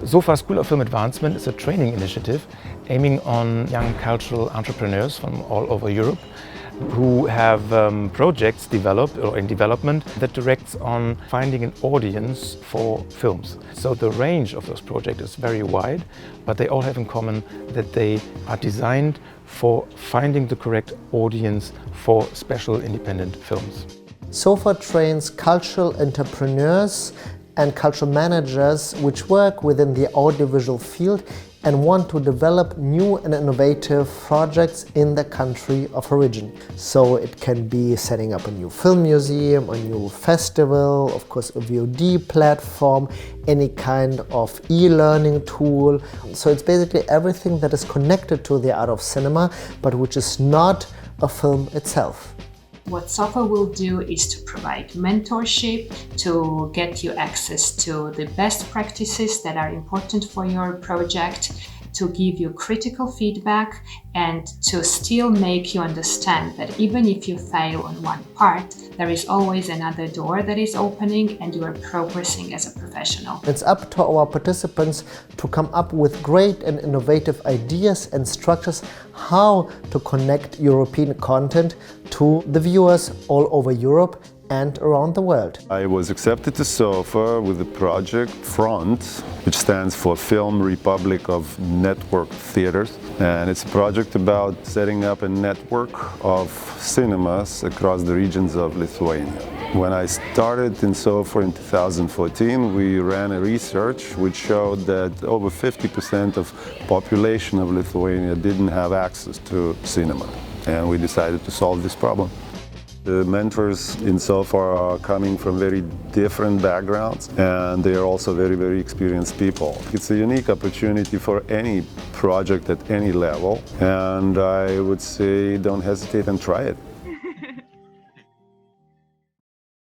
SOFA School of Film Advancement is a training initiative aiming on young cultural entrepreneurs from all over Europe who have projects developed or in development that directs on finding an audience for films. So the range of those projects is very wide, but they all have in common that they are designed for finding the correct audience for special independent films. SOFA trains cultural entrepreneurs and cultural managers which work within the audiovisual field and want to develop new and innovative projects in the country of origin. So it can be setting up a new film museum, a new festival, of course a VOD platform, any kind of e-learning tool. So it's basically everything that is connected to the art of cinema, but which is not a film itself. What SOFA will do is to provide mentorship, to get you access to the best practices that are important for your project, to give you critical feedback, and to still make you understand that even if you fail on one part, there is always another door that is opening and you are progressing as a professional. It's up to our participants to come up with great and innovative ideas and structures how to connect European content to the viewers all over Europe and around the world. I was accepted to SOFA with the project FRONT, which stands for Film Republic of Network Theaters. And it's a project about setting up a network of cinemas across the regions of Lithuania. When I started in SOFA in 2014, we ran a research which showed that over 50% of population of Lithuania didn't have access to cinema. And we decided to solve this problem. The mentors in SOFA are coming from very different backgrounds, and they are also very, very experienced people. It's a unique opportunity for any project at any level, and I would say don't hesitate and try it.